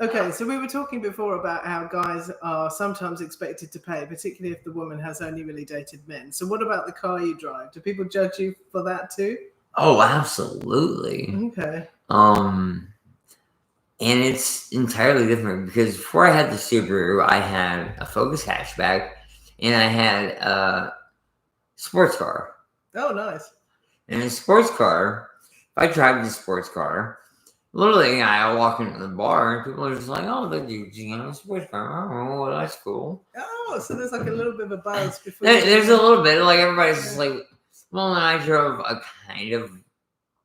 Okay, so we were talking before about how guys are sometimes expected to pay, particularly if the woman has only really dated men. So what about the car you drive? Do people judge you for that too? Oh, absolutely. Okay. And it's entirely different because before I had the Subaru, I had a Focus hatchback and I had a sports car. Oh, nice. And a sports car, if I drive the sports car, literally I walk into the bar and people are just like, "Oh, look, you know, a sports car. Oh, well, that's cool." Oh, so there's like a little bit of a buzz before. There's a little bit like everybody's just like, well, and I drove a kind of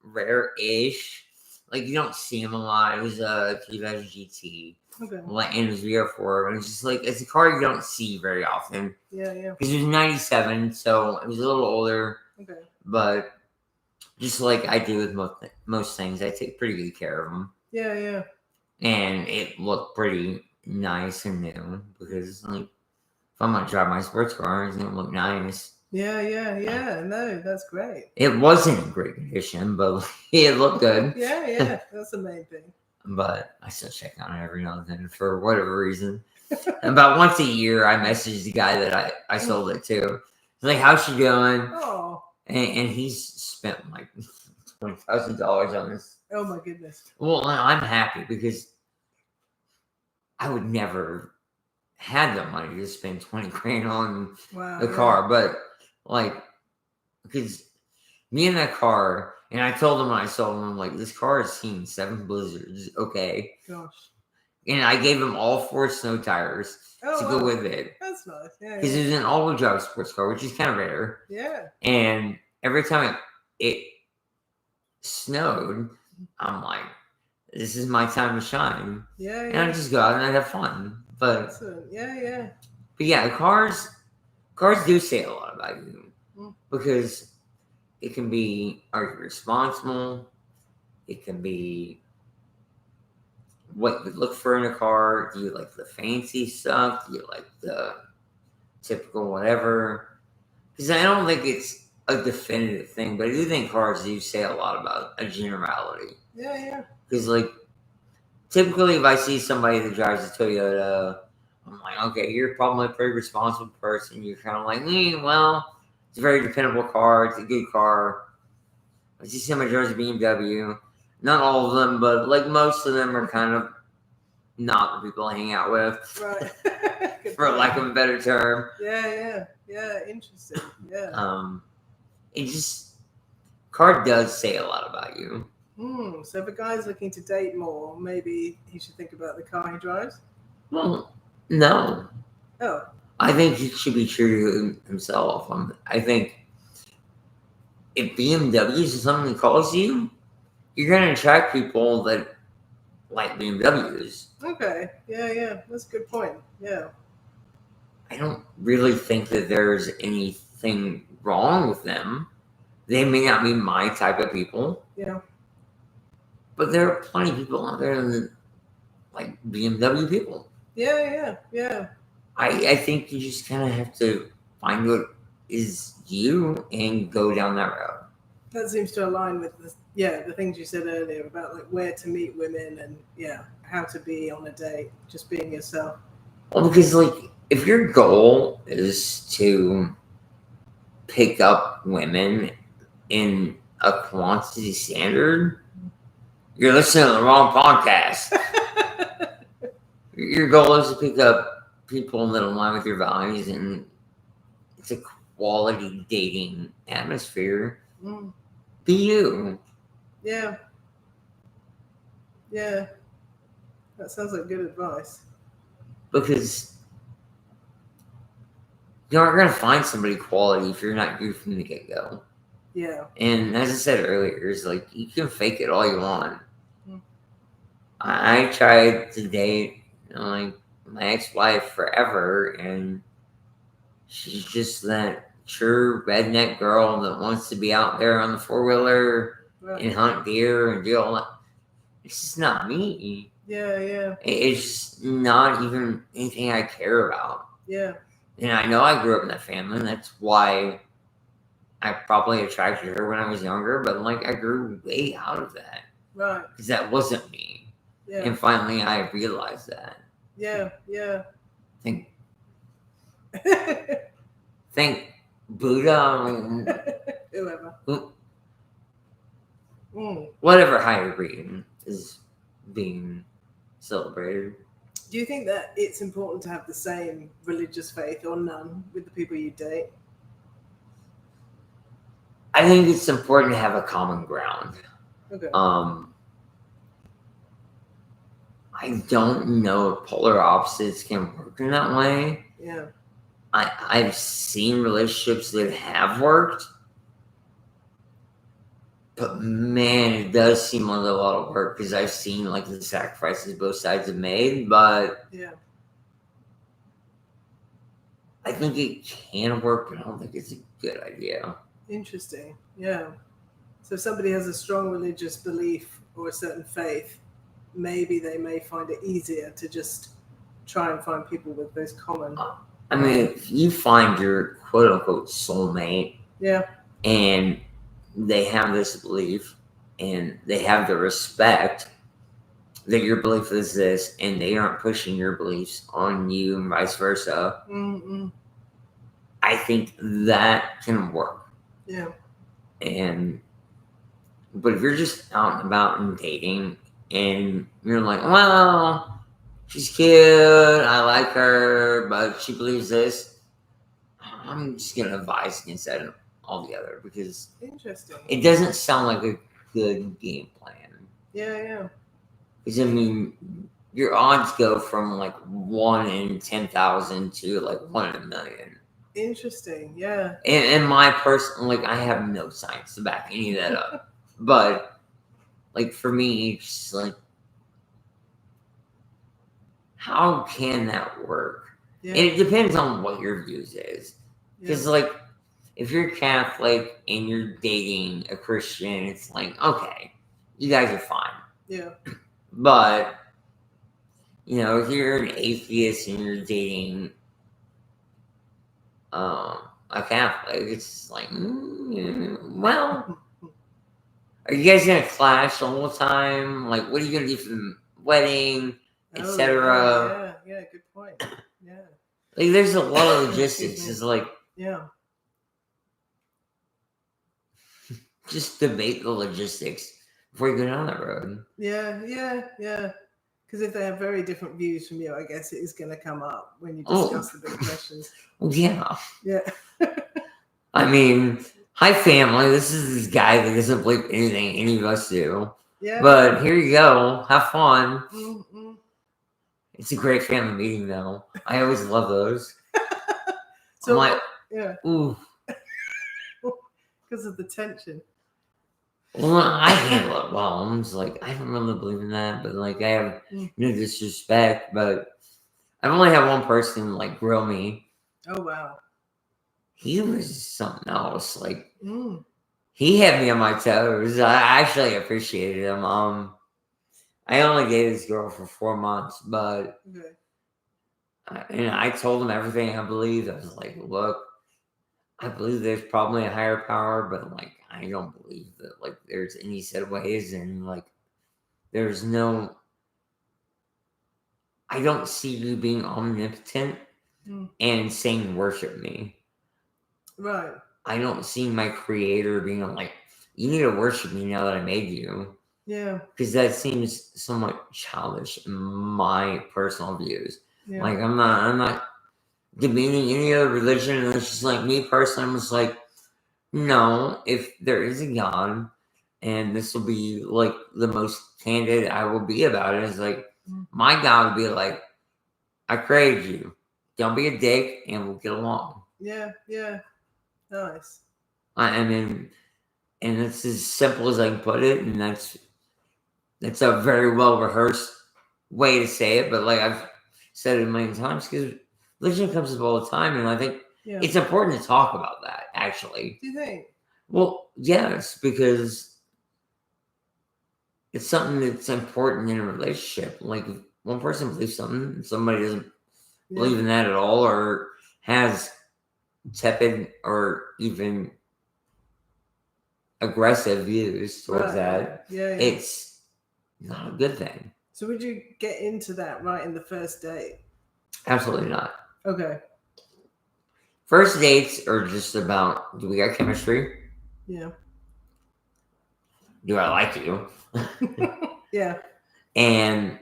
rare-ish. Like you don't see them a lot. It was a 2000 GT. Okay. And it was VR4. And it's just like it's a car you don't see very often. Yeah, yeah. Because it was 97, so it was a little older. Okay. But just like I do with most things, I take pretty good care of them. Yeah, yeah. And it looked pretty nice and new because like if I'm gonna drive my sports car, it's gonna look nice. Yeah, yeah, yeah. No, that's great. It wasn't in great condition, but it looked good. Yeah, yeah. That's the main thing. But I still check on it every now and then for whatever reason. About once a year, I message the guy that I sold it to. He's like, "How's she doing?" Oh. And he's spent like $20,000 on this. Oh my goodness. Well, I'm happy because I would never had the money to spend 20 grand on the car, but like because me and that car, and I told him when I sold him, I'm like, this car has seen 7 blizzards, okay? Gosh. And I gave him all 4 snow tires to go with it. That's nice, yeah. Because it was an all-wheel drive sports car, which is kind of rare. Yeah. And every time it snowed, I'm like, this is my time to shine. Yeah, and I just go out and I have fun. But yeah. But yeah, cars do say a lot about you because it can be, are you responsible? It can be what you look for in a car. Do you like the fancy stuff? Do you like the typical whatever? Because I don't think it's a definitive thing, but I do think cars do say a lot about a generality. Yeah. Because like typically, if I see somebody that drives a Toyota, I'm like, okay, you're probably a pretty responsible person. You're kind of like, well, it's a very dependable car. It's a good car. I see somebody drives a BMW. Not all of them, but like most of them are kind of not the people I hang out with. Right. For lack of a better term. Yeah. Interesting. Yeah. It just, car does say a lot about you. So if a guy's looking to date more, maybe he should think about the car he drives? Well, no. Oh. I think he should be true to himself. I think if BMWs is something that calls you, you're going to attract people that like BMWs. Okay. Yeah. That's a good point. Yeah. I don't really think that there's anything wrong with them. They may not be my type of people. Yeah. But there are plenty of people out there that like BMW people. Yeah. I think you just kind of have to find what is you and go down that road. That seems to align with the things you said earlier about like where to meet women and how to be on a date, just being yourself. Well, because like if your goal is to pick up women in a quantity standard, you're listening to the wrong podcast. Your goal is to pick up people that align with your values, and it's a quality dating atmosphere. Be you. Yeah. That sounds like good advice. Because you aren't going to find somebody quality if you're not you from the get-go. Yeah. And as I said earlier, it's like you can fake it all you want. I tried to date like my ex-wife forever, and she's just that true redneck girl that wants to be out there on the 4-wheeler and hunt deer and do all that. It's just not me. Yeah. It's not even anything I care about. Yeah. And I know I grew up in that family, and that's why I probably attracted her when I was younger, but like I grew way out of that. Right. Because that wasn't me. Yeah. And finally, I realized that. Yeah. Yeah. Think Buddha, Whoever. whatever higher being is being celebrated. Do you think that it's important to have the same religious faith or none with the people you date? I think it's important to have a common ground. Okay. I don't know if polar opposites can work in that way. Yeah. I've seen relationships that have worked, but man, it does seem like a lot of work because I've seen like the sacrifices both sides have made. But Yeah. I think it can work, but I don't think it's a good idea. Interesting. Yeah. So if somebody has a strong religious belief or a certain faith, maybe they may find it easier to just try and find people with those common. I mean, if you find your quote unquote soulmate, Yeah. and they have this belief and they have the respect that your belief is this, and they aren't pushing your beliefs on you and vice versa, I think that can work. Yeah. But if you're just out and about and dating and you're like, well, she's cute, I like her, but she believes this, I'm just going to advise against that altogether because Interesting. it doesn't sound like a good game plan. Yeah, yeah. Because, I mean, your odds go from like 1 in 10,000 to like 1 in a million. Interesting, yeah. And my person, like, I have no science to back any of that up. But, like, for me, it's just like, how can that work? Yeah. And it depends on what your views is. Because, like, if you're Catholic and you're dating a Christian, it's like, okay, you guys are fine. Yeah. But, you know, if you're an atheist and you're dating a Catholic, it's like, well, are you guys gonna clash the whole time? Like, what are you gonna do for the wedding, etc.? Yeah, good point. Yeah. Like, there's a lot of logistics. It's like, yeah, just debate the logistics before you go down that road. Yeah. Because if they have very different views from you, I guess it is going to come up when you discuss the big questions. Yeah. Yeah. I mean, hi family. This is this guy that doesn't believe anything any of us do. Yeah. But here you go. Have fun. Mm-hmm. It's a great family meeting, though. I always love those. So, I'm like, yeah. Ooh. Because of the tension. Well, I handle it well. I'm just like, I don't really believe in that, but like, I have no disrespect. But I've only had one person like grill me. Oh wow. He was something else. Like, he had me on my toes. I actually appreciated him. I only dated this girl for 4 months, but I told him everything I believed. I was like, look, I believe there's probably a higher power, but like, I don't believe that like there's any set of ways, and like, there's no. I don't see you being omnipotent and saying worship me. Right. I don't see my creator being like, you need to worship me now that I made you. Yeah. Because that seems somewhat childish in my personal views. Yeah. Like, I'm not demeaning any other religion, and it's just like me personally, I'm just like, no, if there is a God, and this will be like the most candid I will be about it, is like, my God would be like, I created you. Don't be a dick, and we'll get along. Yeah. Nice. I mean, and it's as simple as I can put it, and that's a very well rehearsed way to say it, but like I've said it a million times, because religion comes up all the time, and I think it's important to talk about that, actually. Do you think? Well, yes, because it's something that's important in a relationship. Like, if one person believes something, somebody doesn't believe in that at all, or has tepid or even aggressive views towards that, it's not a good thing. So would you get into that right in the first date? Absolutely not. Okay. First dates are just about, do we got chemistry? Yeah. Do I like you? Yeah. And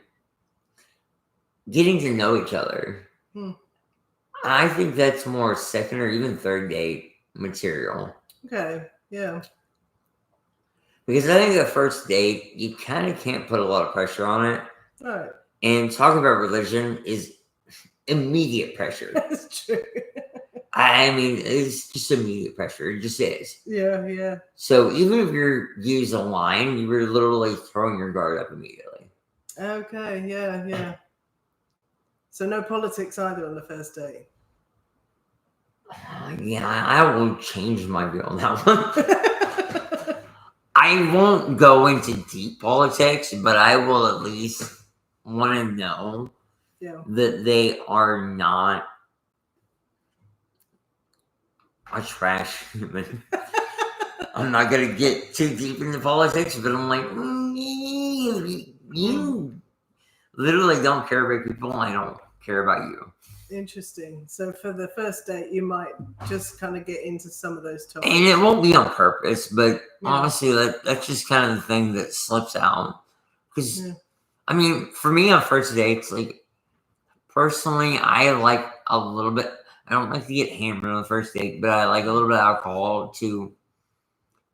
getting to know each other. Hmm. I think that's more second or even third date material. Okay. Yeah. Because I think the first date, you kind of can't put a lot of pressure on it. Right. And talking about religion is immediate pressure. That's true. I mean, it's just immediate pressure. It just is. Yeah. Yeah. So even if your views align, you were literally throwing your guard up immediately. Okay. Yeah. Yeah. So no politics either on the first date. Yeah, I will change my view on that one. I won't go into deep politics, but I will at least want to know that they are not a trash human. I'm not going to get too deep into politics, but I'm like, you literally don't care about people, and I don't care about you. Interesting. So for the first date, you might just kind of get into some of those topics. And it won't be on purpose, but honestly, that's just kind of the thing that slips out. Because, I mean, for me on first dates, like, personally, I like a little bit, I don't like to get hammered on the first date, but I like a little bit of alcohol to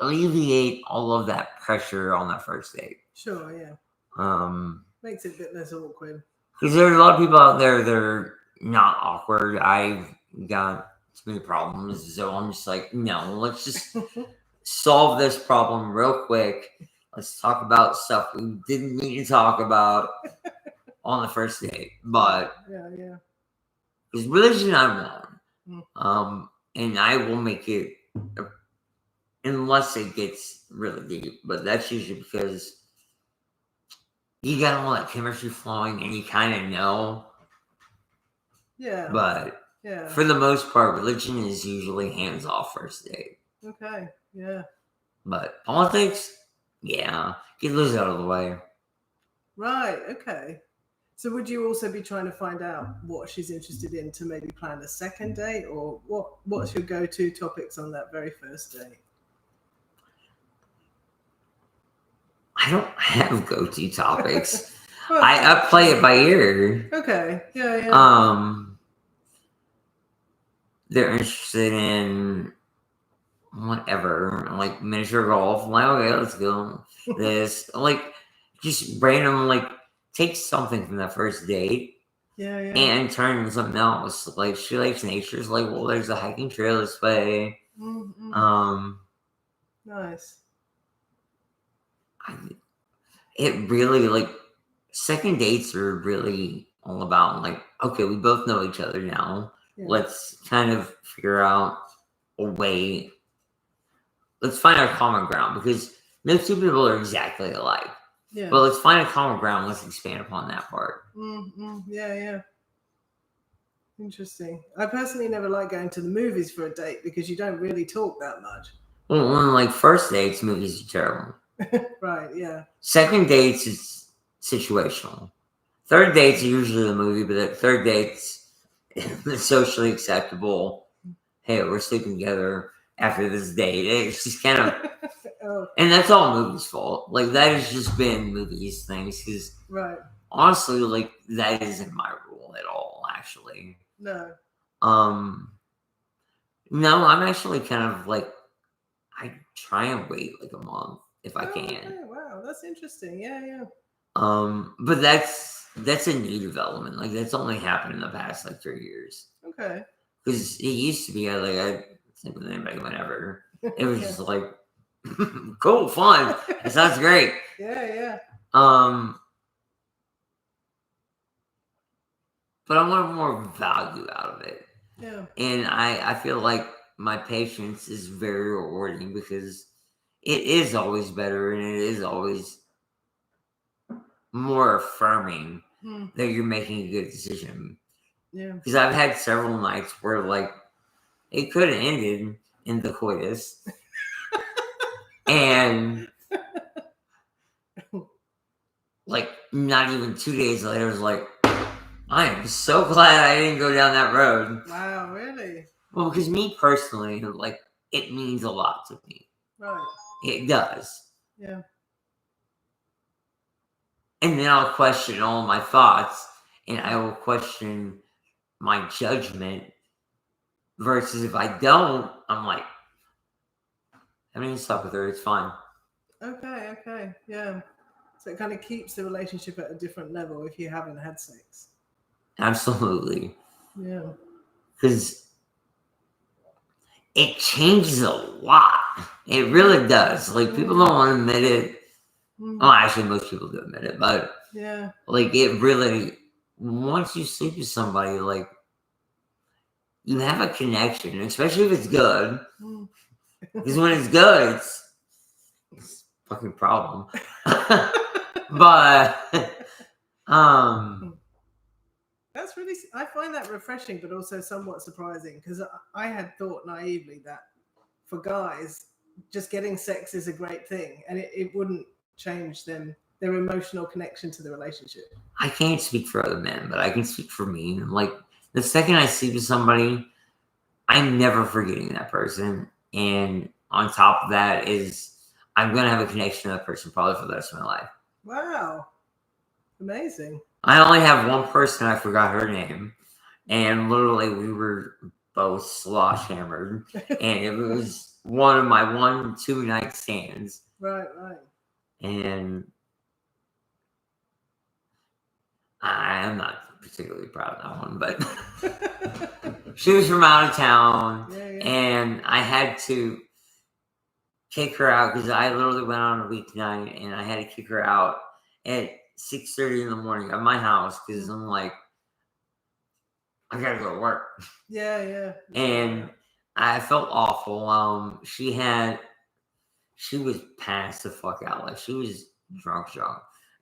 alleviate all of that pressure on that first date. Sure, yeah. Makes it a bit less awkward. Because there's a lot of people out there that are not awkward. I've got too many problems, so I'm just like, no, let's just solve this problem real quick. Let's talk about stuff we didn't need to talk about on the first date. But yeah, because religion, I'm on, and I will make it unless it gets really deep. But that's usually because you got all that chemistry flowing, and you kind of know. Yeah. But for the most part, religion is usually hands off first date. Okay. Yeah. But politics, yeah, get those out of the way. Right. Okay. So would you also be trying to find out what she's interested in to maybe plan a second date, or what's your go-to topics on that very first date? I don't have go-to topics. I play it by ear. Okay. Yeah. They're interested in whatever, like miniature golf. I'm like, okay, let's go. This, like, just random, like, take something from that first date. Yeah. And turn into something else. Like, she likes nature. It's like, well, there's a hiking trail this way. Mm-hmm. Nice. It really, like, second dates are really all about, like, okay, we both know each other now. Yeah. Let's kind of figure out a way. Let's find our common ground, because no two people are exactly alike. Yeah. But let's find a common ground. Let's expand upon that part. Mm-hmm. Yeah. Interesting. I personally never like going to the movies for a date because you don't really talk that much. Well, on like first dates, movies are terrible. Right, yeah. Second dates is situational. Third dates are usually the movie, but at third dates, it's socially acceptable. Hey, we're sleeping together after this date. It's just kind of, and that's all movies' fault. Like, that has just been movies things, because honestly, like, that isn't my rule at all, actually. No. No, I'm actually kind of like, I try and wait like a month if I can. Okay. Wow, that's interesting. Yeah. But that's a new development. Like, that's only happened in the past like 3 years. Okay. Because it used to be I sleep with anybody whenever. It was just like, cool, fun. It sounds great. Yeah. But I want more value out of it. Yeah. And I feel like my patience is very rewarding, because it is always better, and it is always more affirming that you're making a good decision. Yeah. Because I've had several nights where, like, it could have ended in the coitus. And like not even 2 days later, was like, I am so glad I didn't go down that road. Wow, really? Well, because me personally, like, it means a lot to me. Right. It does. Yeah. And then I'll question all my thoughts, and I will question my judgment. Versus if I don't, I'm like, I mean, stop with her. It's fine. Okay. Yeah. So it kind of keeps the relationship at a different level if you haven't had sex. Absolutely. Yeah. Because it changes a lot. It really does. Like, people don't want to admit it. Well, actually, most people do admit it. But, yeah, like, it really, once you sleep with somebody, like, you have a connection, especially if it's good. Because when it's good, it's a fucking problem. But, that's really, I find that refreshing, but also somewhat surprising, because I had thought naively that for guys, just getting sex is a great thing, and it wouldn't change their emotional connection to the relationship. I can't speak for other men, but I can speak for me. Like, the second I sleep with somebody, I'm never forgetting that person. And on top of that is, I'm going to have a connection to that person probably for the rest of my life. Wow. Amazing. I only have one person, I forgot her name. And literally, we were both slosh hammered. And it was one of my 1-2 night stands. Right. And I'm not particularly proud of that one, but she was from out of town, and I had to kick her out because I literally went on a weeknight, and I had to kick her out at 6:30 in the morning at my house because I'm like, I gotta go to work. Yeah. And I felt awful. She was passed the fuck out. Like, she was drunk.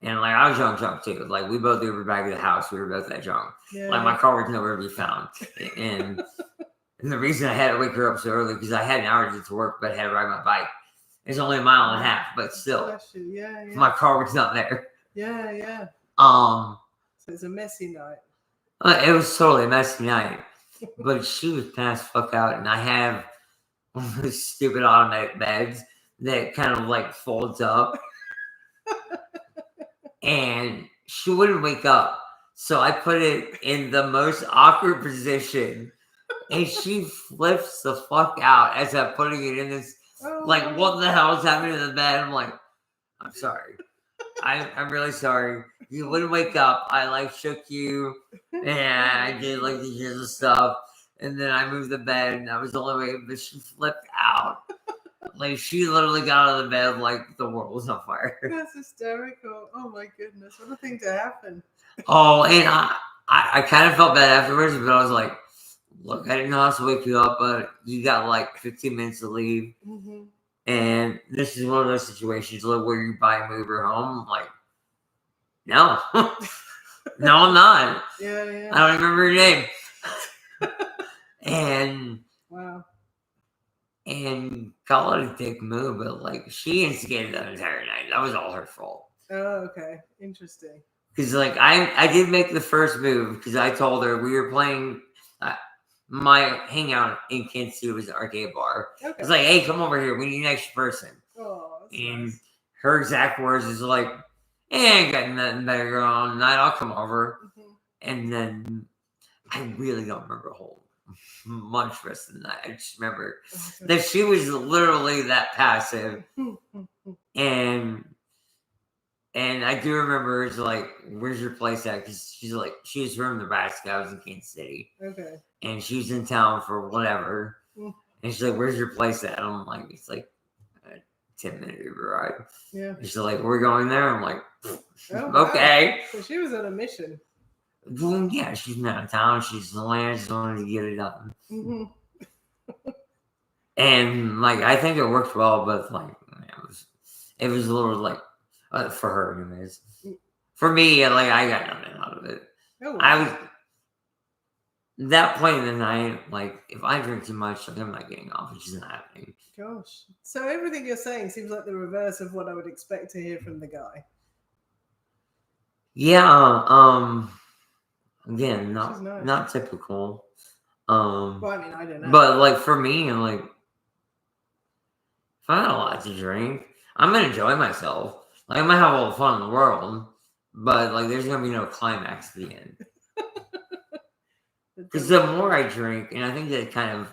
And, like, I was drunk too. Like, we both were back at the house. We were both that drunk. Yeah. Like, my car was nowhere to be found. And the reason I had to wake her up so early, because I had an hour to get to work, but I had to ride my bike. It's only a mile and a half, but still. Yeah. My car was not there. Yeah. So it's a messy night. It was totally a messy night. But she was passed fuck out, and I have one of those stupid automatic beds that kind of, like, folds up. And she wouldn't wake up. So I put it in the most awkward position. And she flips the fuck out as I'm putting it in this. Like, what the hell is happening in the bed? I'm like, I'm sorry. I'm really sorry. You wouldn't wake up. I, like, shook you. And I did, like, the years of stuff. And then I moved the bed. And that was the only way. But she flipped out. Like, she literally got out of the bed like the world was on fire. That's hysterical. Oh my goodness, what a thing to happen. Oh, and I kind of felt bad afterwards, but I was like, look, I didn't know how to wake you up, but you got like 15 minutes to leave. Mm-hmm. And this is one of those situations like where you buy an Uber home. I'm like, no. No, I'm not. Yeah. I don't remember your name. And wow. And call it a dick move, but like she instigated that entire night. That was all her fault. Oh, okay. Interesting. Because like I did make the first move because I told her we were playing my hangout in Kansas City was an arcade bar. Okay. It's like, hey, come over here. We need an extra person. Oh, and nice. Her exact words is like, hey, I ain't got nothing better going on tonight. I'll come over. Mm-hmm. And then I really don't remember a whole much rest of the night. I just remember that she was literally that passive. And I do remember it's like, where's your place at? Because she's like, she was from Nebraska. I was in Kansas City. Okay. And she was in town for whatever. And she's like, where's your place at? And I'm like, it's like a 10-minute Uber ride. Yeah. And she's like, we're going there. I'm like, Wow. okay. So she was on a mission. Well, yeah, she's not out of town. She's the land. Just wanted to get it done. Mm-hmm. And like, I think it worked well, but like, it was a little like for her, anyways. For me, like, I got nothing out of it. Oh, wow. I was that point in the night. Like, if I drink too much, like, I'm not getting off. It's just not happening. Gosh. So everything you're saying seems like the reverse of what I would expect to hear from the guy. Yeah. Again, She's nice. not typical. Well, I mean, I don't know. But like for me, like if I had a lot to drink, I'm gonna enjoy myself. Like I might have all the fun in the world, but like there's gonna be no climax at the end. Because the more I drink, and I think that kind of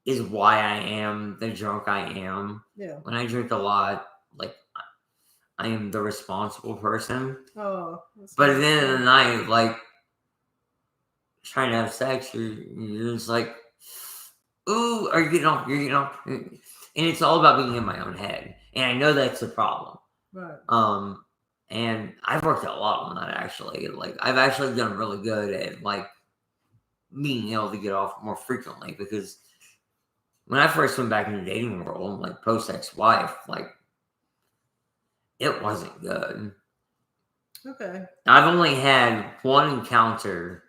is why I am the drunk I am. Yeah. When I drink a lot, like I am the responsible person. Oh. But at the end of the night, like trying to have sex, you're just like, ooh, are you getting off? You're getting off. And it's all about being in my own head. And I know that's the problem. Right. And I've worked a lot on that actually. Like I've actually done really good at like being able to get off more frequently because when I first went back in the dating world, like post ex-wife, like it wasn't good. Okay. I've only had one encounter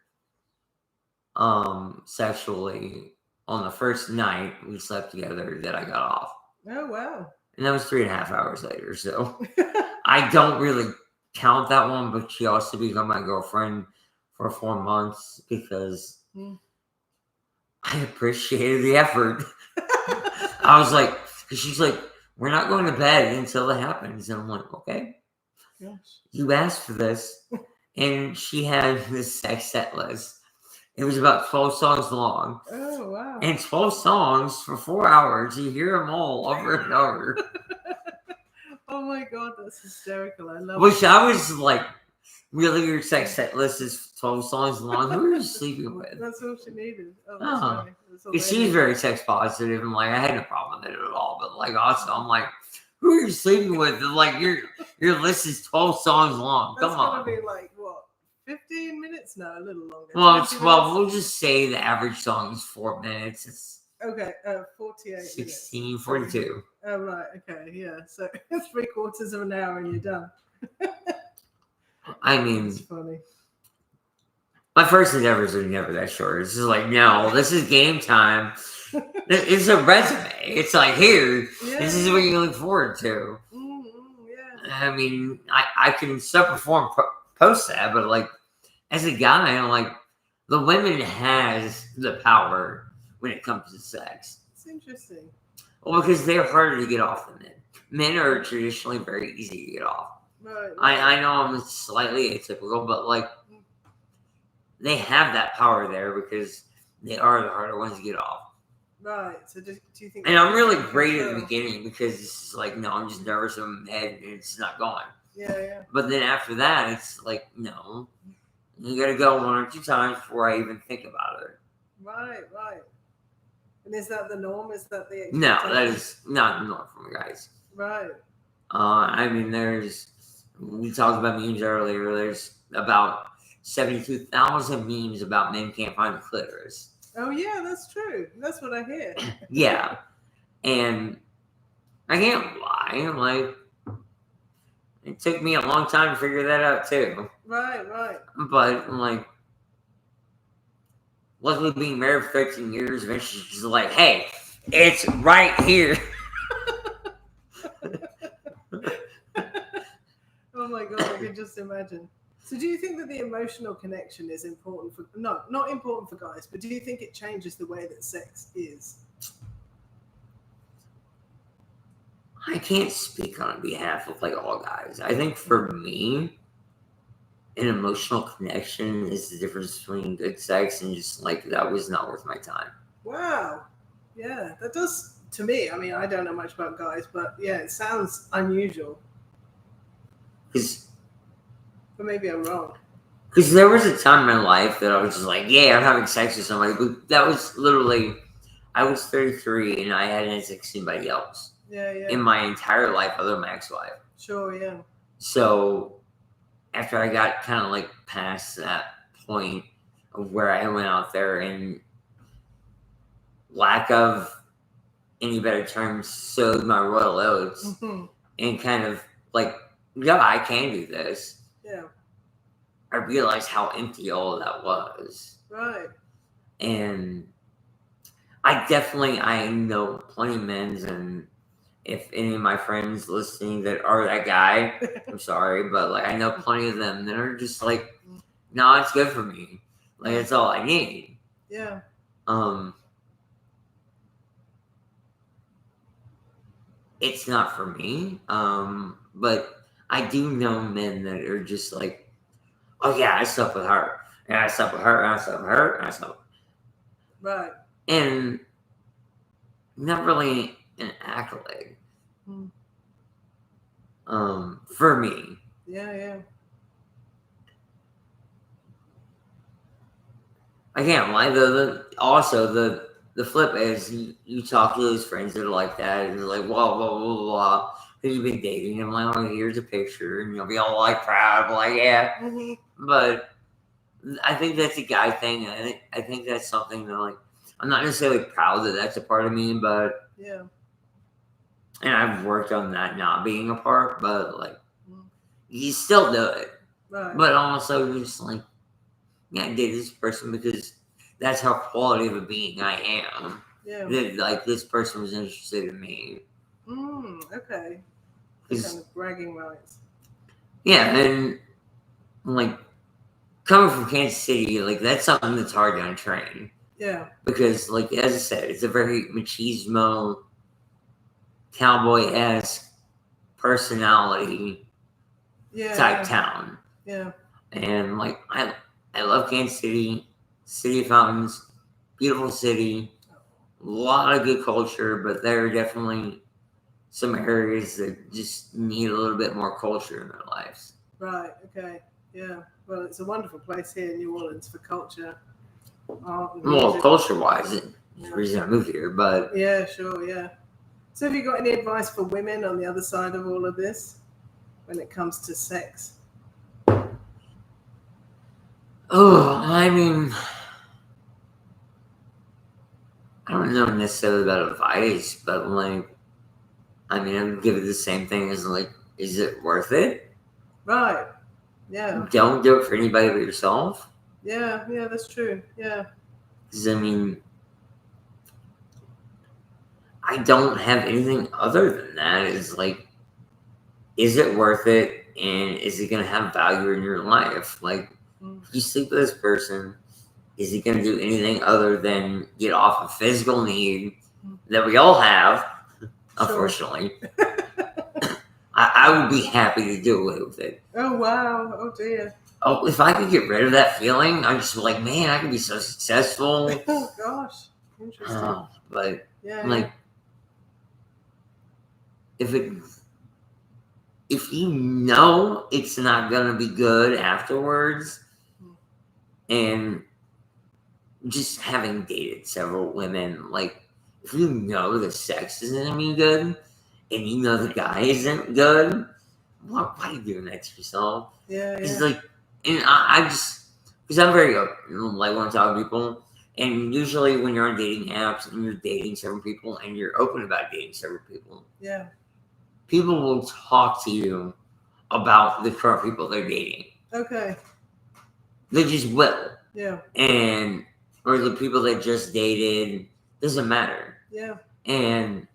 sexually on the first night we slept together that I got off. Oh wow. And that was 3.5 hours later. So I don't really count that one, but she also became my girlfriend for 4 months because I appreciated the effort. I was like, because she's like, we're not going to bed until it happens. And I'm like, okay. Gosh. You asked for this. And she had this sex set list. It was about 12 songs long. Oh, wow. And 12 songs for 4 hours. You hear them all over and over. Oh my God, that's hysterical. I love Which I was like, really, your sex set list is 12 songs long? Who are you sleeping with? That's all she needed. Oh, Because she was very sex positive, and like I had no problem with it at all. But like also, I'm like, who are you sleeping with? And like your list is 12 songs long. That's Come on. That's gonna be like what, 15 minutes? No, a little longer. Well, we'll just say the average song is 4 minutes. It's okay, 48 16, minutes. 42. Oh right, okay, yeah. So 3/4 of an hour and you're done. I mean, that's funny. My first endeavors are never that short. It's just like, no, this is game time. It's a resume. It's like, here, this is what you look forward to. Yeah. I mean, I can still perform post that, but like, as a guy, I'm like, the women has the power when it comes to sex. It's interesting. Well, because they're harder to get off than men. Men are traditionally very easy to get off. Right. I know I'm slightly atypical, but like, they have that power there because they are the harder ones to get off. Right. So do you think? And I'm really great at the beginning because it's like, no, I'm just nervous in my head and it's not going. Yeah. But then after that, it's like, no, you got to go 1 or 2 times before I even think about it. Right. And is that the norm? Is that the expectation? No, that is not the norm for guys. Right. I mean, we talked about memes earlier. There's about 72,000 memes about men can't find the clitoris. Oh yeah, that's true. That's what I hear. Yeah, and I can't lie. Like, it took me a long time to figure that out too. Right. But like, luckily being married for 13 years, eventually she's like, "Hey, it's right here." Oh my God, I can just imagine. So do you think that the emotional connection is important for, not important for guys, but do you think it changes the way that sex is? I can't speak on behalf of like all guys. I think for me, an emotional connection is the difference between good sex and just like, that was not worth my time. Wow. Yeah, that does to me. I mean, I don't know much about guys, but yeah, it sounds unusual. But maybe I'm wrong. Because there was a time in my life that I was just like, yeah, I'm having sex with somebody. But that was literally, I was 33 and I hadn't had sex with anybody else. Yeah. In my entire life other than my ex-wife. Sure, yeah. So after I got kind of like past that point of where I went out there and lack of any better terms sowed my royal oats and kind of like, yeah, I can do this. Yeah. I realized how empty all of that was. Right. And I know plenty of men and if any of my friends listening that are that guy, I'm sorry, but like I know plenty of them that are just like, no, it's good for me. Like it's all I need. Yeah. It's not for me. But I do know men that are just like, oh yeah, I slept with her, and I slept with her, and I slept with her, and I slept. Right. And not really an accolade. For me. Yeah. I can't lie. The flip is you talk to those friends that are like that, and they're like, blah blah blah blah. Because you've been dating, and I'm like, oh, here's a picture, and you'll be all like proud, like yeah. Mm-hmm. But I think that's a guy thing. I think that's something that like I'm not necessarily proud that that's a part of me, but yeah. And I've worked on that not being a part, but like you still do it. Right. But also you're just like, yeah, I date this person because that's how quality of a being I am. Yeah. That like this person was interested in me. Okay. Kind of bragging rights. Yeah, and like coming from Kansas City, like that's something that's hard to untrain. Yeah. Because like as I said, it's a very machismo, cowboy-esque personality type town. Yeah. And like I love Kansas City, City of Fountains, beautiful city, a lot of good culture, but there are definitely some areas that just need a little bit more culture in their lives. Right, okay. Yeah. Well, it's a wonderful place here in New Orleans for culture. Well, culture-wise, it's the reason I moved here, but... Yeah, sure, yeah. So have you got any advice for women on the other side of all of this when it comes to sex? Oh, I mean... I don't know necessarily about advice, but like... I mean, I would give it the same thing as like, is it worth it? Right. Yeah. Don't do it for anybody but yourself. Yeah, that's true. Yeah. Because, I mean... I don't have anything other than that. Is like, is it worth it? And is it going to have value in your life? Like, if you sleep with this person, is he going to do anything other than get off a physical need that we all have, unfortunately? I would be happy to do away with it. Oh, wow. Oh, dear. Oh, if I could get rid of that feeling, I'd just be like, man, I could be so successful. Oh, gosh. Interesting. But, yeah. Like, if you know it's not going to be good afterwards, and just having dated several women, like, if you know the sex isn't going to be good, and you know the guy isn't good, why are you doing that to yourself? Yeah. It's like, and I just, because I'm very open, like, when I talk to people, and usually when you're on dating apps and you're dating several people and you're open about dating several people, yeah, people will talk to you about the current people they're dating. Okay. They just will. Yeah. Or the people they just dated, doesn't matter. Yeah. And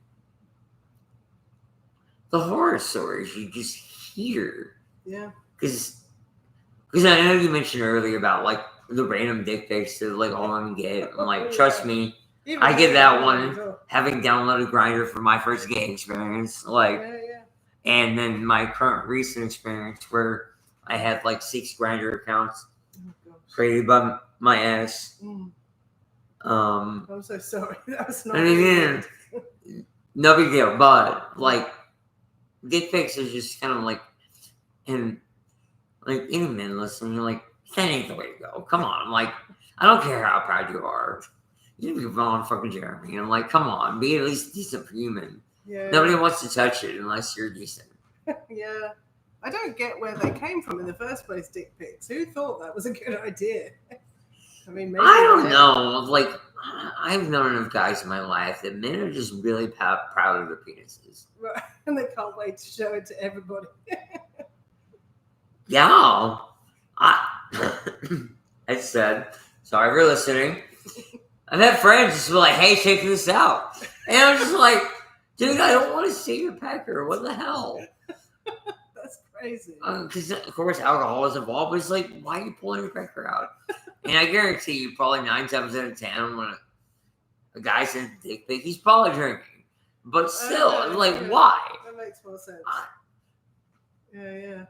the horror stories you just hear. Yeah. Because I know you mentioned earlier about like the random dick pics that like all of them get. I'm like, trust me, I get that one having downloaded Grindr for my first gay experience. Like, and then my current recent experience where I had like 6 Grindr accounts created by my ass. I'm so sorry. That was not. No big deal, but like dick pics is just kind of like, and like any men listening, you're like, that ain't the way to go. Come on, like I don't care how proud you are. You can be wrong, fucking Jeremy. And I'm like, come on, be at least decent for human. Yeah. Nobody wants to touch it unless you're decent. Yeah. I don't get where they came from in the first place, dick pics. Who thought that was a good idea? I mean, maybe I don't know. Like, I've known enough guys in my life that men are just really proud of their penises. Right. And they can't wait to show it to everybody. Yeah. I said, sorry for listening. I've had friends just be like, hey, check this out. And I'm just like, Dude, I don't want to see your pecker. What the hell? That's crazy. Because, of course, alcohol is involved, but it's like, why are you pulling your pecker out? And I guarantee you, probably 9 times out of 10, when a guy sends a dick pic, he's probably drinking. But still, Okay, like, yeah. why? That makes more sense. Yeah.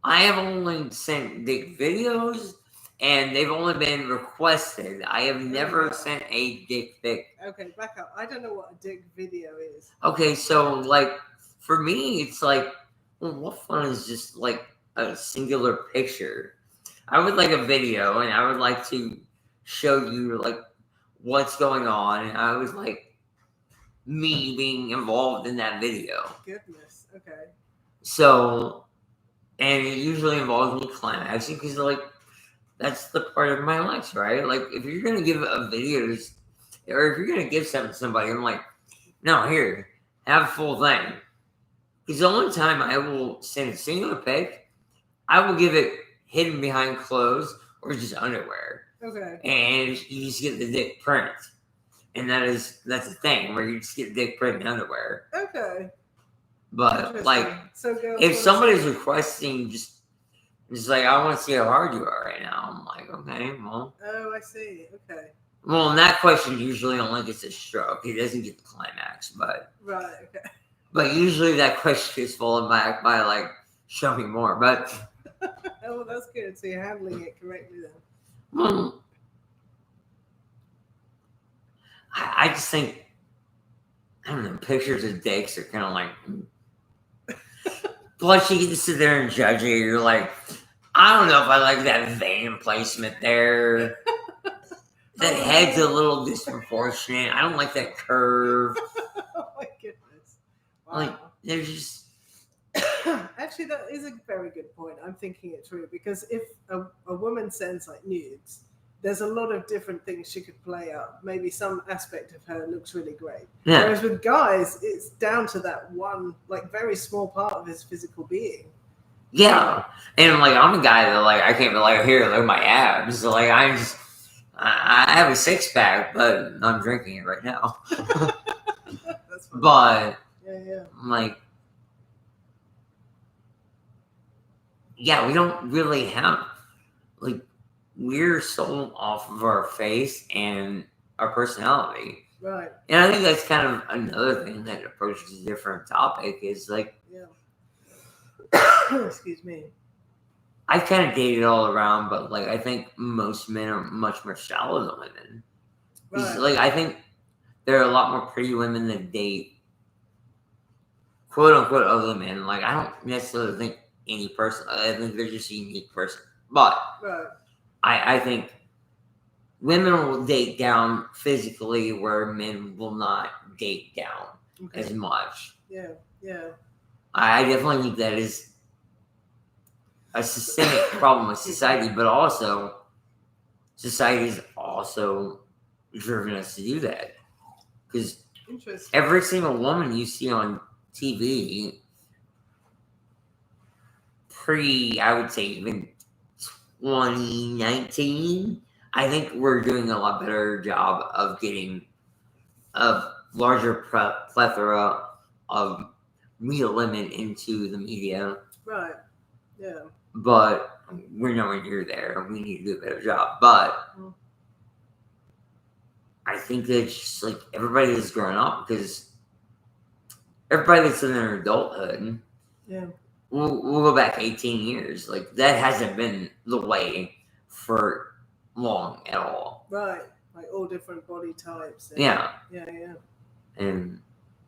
I have only sent dick videos, and they've only been requested. I have never sent a dick pic. Okay, back up. I don't know what a dick video is. Okay, so, like, for me, it's like, well, what fun is just, like, a singular picture? I would like a video, and I would like to show you, like, what's going on, and I was like me being involved in that video. Goodness. Okay. So, and it usually involves me climaxing because, like, that's the part of my life, right? Like, if you're gonna give a video, or if you're gonna give something to somebody, I'm like, no, here, have a full thing. Because the only time I will send a singular pic, I will give it hidden behind clothes or just underwear. Okay. And you just get the dick print. And that's the thing, where you just get dick print in underwear. Okay. But, like, so girls if wanna somebody's see- requesting just like, I want to see how hard you are right now, I'm like, okay, well. Oh, I see. Okay. Well, and that question usually only gets a stroke. It doesn't get the climax, but Right. Okay. but usually that question is followed back by, like, show me more. But Oh, well, that's good. So you're handling it correctly then. well, I just think, I don't know, pictures of dicks are kind of like. Plus, you get to sit there and judge it. You're like, I don't know if I like that vein placement there. That head's a little disproportionate. I don't like that curve. Oh my goodness. Wow. Like, there's just. Actually, that is a very good point. I'm thinking it through because if a woman sends like nudes, there's a lot of different things she could play up. Maybe some aspect of her looks really great. Yeah. Whereas with guys, it's down to that one, like, very small part of his physical being. Yeah. And, like, I'm a guy that, like, I can't be like, here, look at my abs. So, like, I have a 6-pack, but I'm drinking it right now. That's funny. But, Yeah. like, yeah, we don't really have, like, we're sold off of our face and our personality. Right. And I think that's kind of another thing that approaches a different topic is, like, Yeah. Excuse me. I kind of dated all around, but, like, I think most men are much more shallow than women. 'Cause, Right. like, I think there are a lot more pretty women that date quote unquote ugly men. Like, I don't necessarily think any person, I think they're just a unique person. But Right. I think women will date down physically where men will not date down Okay. as much. Yeah. I definitely think that is a systemic problem with society, but also society's also driven us to do that. Because Interesting. every single woman you see on TV, I would say even 2019, I think we're doing a lot better job of getting a larger plethora of real women into the media. Right. Yeah. But we're nowhere near there. We need to do a better job. But Mm. I think that it's just like everybody that's grown up, because everybody that's in their adulthood, Yeah. we'll go back 18 years. Like, that hasn't been the way for long at all. Right. Like all different body types. And, Yeah. Yeah. And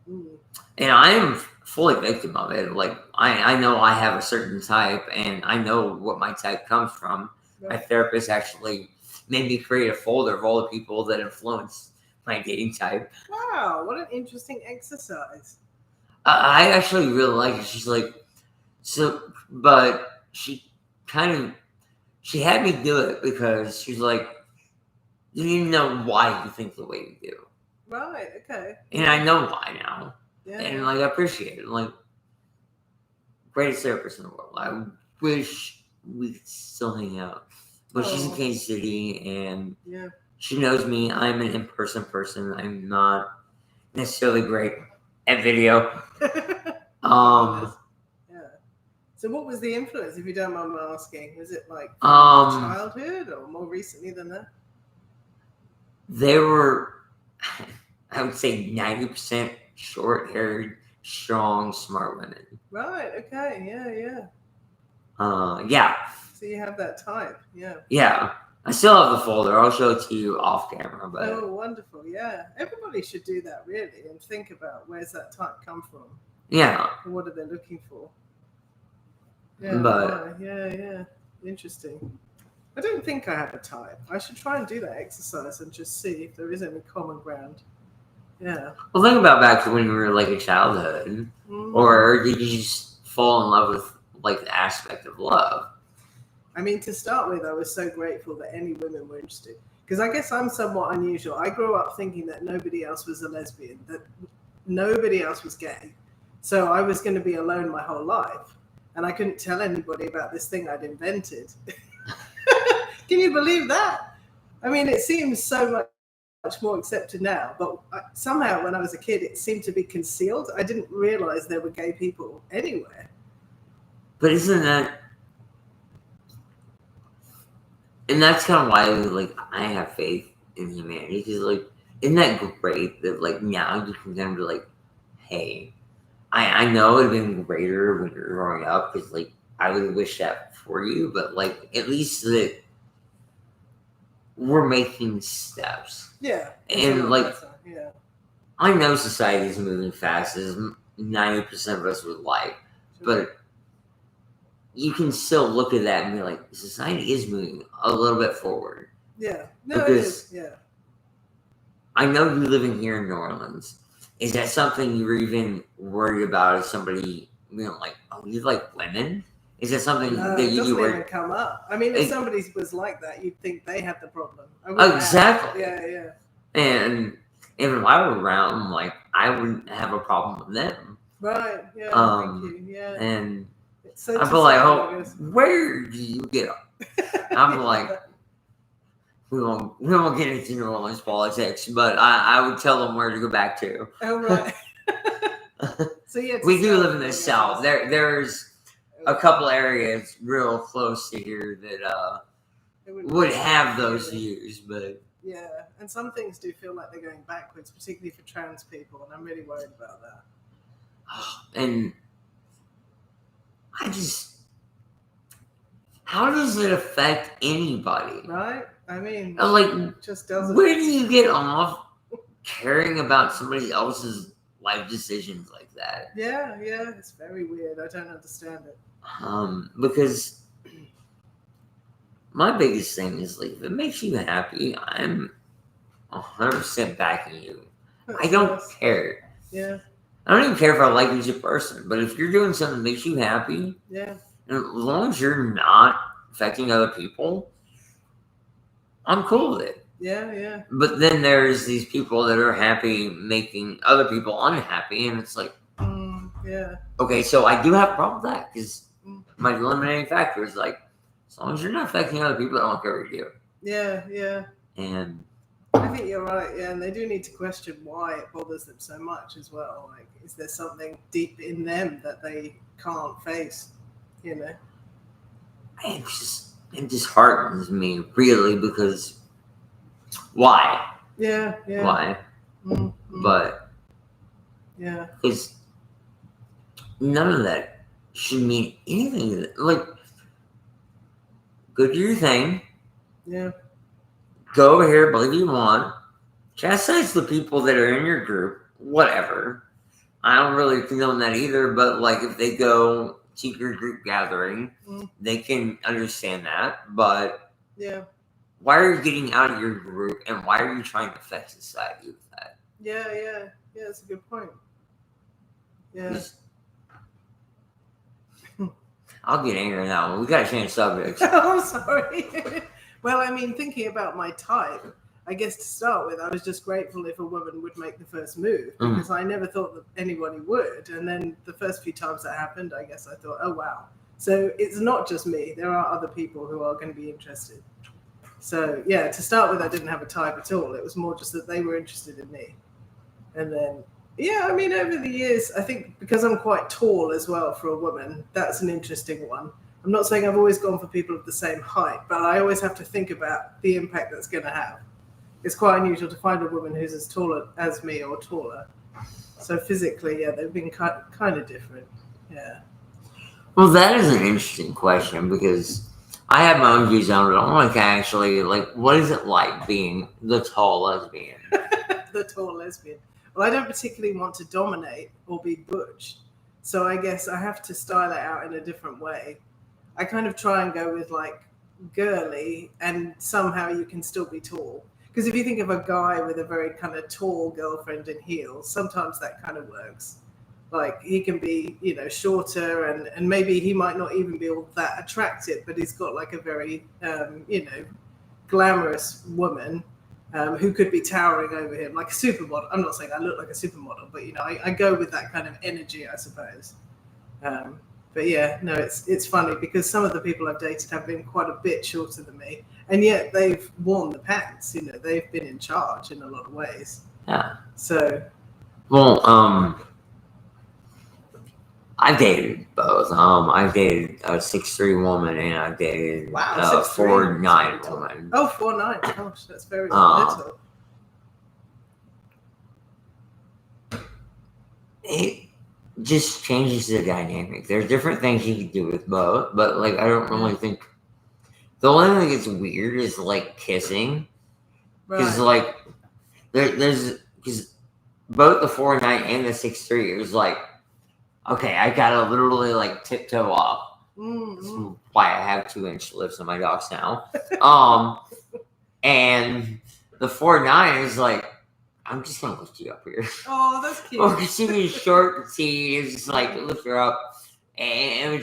Mm. I am fully victim of it. Like, I know I have a certain type, and I know what my type comes from. My Right. therapist actually made me create a folder of all the people that influenced my dating type. Wow. What an interesting exercise. I actually really like it. She's like, but she had me do it because she's like, you need to know why you think the way you do. Right. Okay. And I know why now. Yeah. And, like, I appreciate it. Like, greatest therapist in the world. I wish we could still hang out. But she's in Oh. Kansas City, and Yeah. she knows me. I'm an in-person person. I'm not necessarily great at video. Yeah. So what was the influence, if you don't mind me asking? Was it like from childhood or more recently than that? They were, I would say, 90% short-haired, strong, smart women. Right. Okay. Yeah. Yeah. So you have that type. Yeah. Yeah. I still have the folder. I'll show it to you off camera. But oh, wonderful. Yeah. Everybody should do that, really, and think about where's that type come from. Yeah. And what are they looking for? Yeah. But yeah. Interesting. I don't think I have a type. I should try and do that exercise and just see if there is any common ground. Yeah. Well, think about back to when you were like a childhood, or did you just fall in love with like the aspect of love? I mean, to start with, I was so grateful that any women were interested, because I guess I'm somewhat unusual. I grew up thinking that nobody else was a lesbian, that nobody else was gay. So I was going to be alone my whole life, and I couldn't tell anybody about this thing I'd invented. Can you believe that? I mean, it seems so much more accepted now, but somehow when I was a kid, it seemed to be concealed. I didn't realize there were gay people anywhere. But isn't that... And that's kind of why, like, I have faith in humanity, because, like, isn't that great that, like, now you can kind of be like, hey, I know it would have been greater when you were growing up, because, like, I would wish that for you, but, like, at least that we're making steps. Yeah. And, like, yeah. I know society is moving fast, as 90% of us would like, but you can still look at that and be like, society is moving a little bit forward. Yeah. No, because it is. Yeah. I know you living here in New Orleans. Is that something you were even worried about as somebody, like, oh, you like women? Is that something that you doesn't were... even come up? I mean, if somebody was like that, you'd think they had the problem. Exactly. Yeah. And if I were around, like, I wouldn't have a problem with them. Right. Yeah. Thank you. Yeah. And so I'd be like, oh, where do you get up? I'm like, we won't get into New Orleans politics, but I would tell them where to go back to. Oh, right. So yeah, we do live in the South. There's a couple areas real close to here that would have those views, but yeah, and some things do feel like they're going backwards, particularly for trans people, and I'm really worried about that. And how does it affect anybody? Right? I mean, like, it just doesn't. Where do you get off caring about somebody else's life decisions like that? Yeah, it's very weird. I don't understand it. Because my biggest thing is, like, if it makes you happy, I'm 100% backing you. I don't care. Yeah. I don't even care if I like you as a person, but if you're doing something that makes you happy, yeah, and as long as you're not affecting other people, I'm cool with it. Yeah. But then there's these people that are happy making other people unhappy, and it's like, yeah. Okay, so I do have a problem with that, because my eliminating factor is, like, as long as you're not affecting other people, I don't care what you do. Yeah. And I think you're right, yeah, and they do need to question why it bothers them so much as well. Like, is there something deep in them that they can't face, It disheartens me, really, because why? Yeah. Why? Mm-hmm. But yeah, because none of that should mean anything. Like, go do your thing. Yeah. Go over here, believe you want. Chastise the people that are in your group, whatever. I don't really condone that either, but, like, if they go to your group gathering, they can understand that. But yeah, why are you getting out of your group, and why are you trying to affect society with that? Yeah, that's a good point. Yeah. I'll get angry on that one. We got to change subjects. I'm sorry. Well, I mean, thinking about my type, I guess to start with, I was just grateful if a woman would make the first move, because I never thought that anybody would. And then the first few times that happened, I guess I thought, oh, wow. So it's not just me. There are other people who are going to be interested. So, yeah, to start with, I didn't have a type at all. It was more just that they were interested in me. And then Yeah, I mean, over the years, I think because I'm quite tall as well for a woman, that's an interesting one. I'm not saying I've always gone for people of the same height, but I always have to think about the impact that's going to have. It's quite unusual to find a woman who's as tall as me or taller. So physically, yeah, they've been kind of different. Yeah. Well, that is an interesting question because I have my own views on it. I'm like, actually, like, what is it like being the tall lesbian? The tall lesbian. Well, I don't particularly want to dominate or be butch, so I guess I have to style it out in a different way. I kind of try and go with like girly, and somehow you can still be tall. Because if you think of a guy with a very kind of tall girlfriend in heels, sometimes that kind of works. Like he can be, shorter, and maybe he might not even be all that attractive, but he's got like a very, glamorous woman who could be towering over him, like a supermodel. I'm not saying I look like a supermodel, but I go with that kind of energy, I suppose. Um, but yeah, no, it's funny because some of the people I've dated have been quite a bit shorter than me, and yet they've worn the pants. They've been in charge in a lot of ways. Yeah. So, Well, I dated both. I dated a 6'3" woman and I dated wow, a 6'3". 4'9" woman. Oh, 4'9". Gosh, that's very Um, little. It just changes the dynamic. There's different things you can do with both, but like I don't really think the only thing that's weird is like kissing, because Right. like there's because both the 4'9" and the 6'3" it was like okay, I gotta literally like tiptoe up. That's Mm-hmm. why I have 2-inch lips on my dogs now. And the 4'9" is like I'm just gonna lift you up here. Oh, that's cute. Or because she was short and see, it's just like lift her up, and it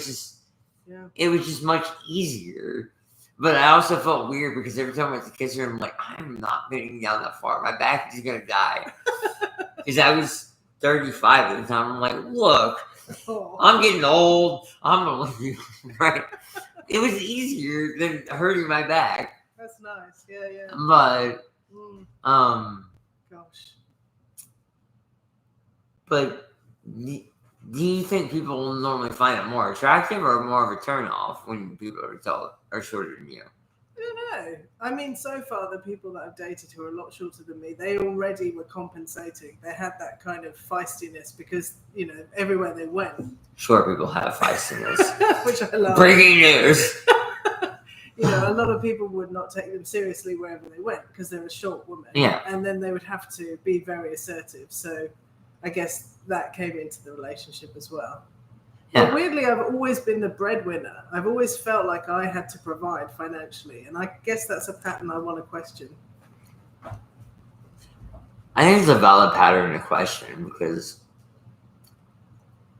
was just much easier. But I also felt weird because every time I went to kiss her, I'm like, I'm not bending down that far. My back is gonna die. Because I was 35 at the time. I'm like, look, Oh. I'm getting old. I'm gonna lift you right. It was easier than hurting my back. That's nice. Yeah, yeah. But Gosh. But do you think people normally find it more attractive or more of a turn off when people are tall or shorter than you? I don't know. I mean, so far the people that I've dated who are a lot shorter than me, they already were compensating. They had that kind of feistiness because everywhere they went. Short people have feistiness, which I love. Breaking news. A lot of people would not take them seriously wherever they went because they're a short woman. Yeah. And then they would have to be very assertive. So I guess that came into the relationship as well. Yeah. But weirdly, I've always been the breadwinner. I've always felt like I had to provide financially. And I guess that's a pattern I want to question. I think it's a valid pattern to question because,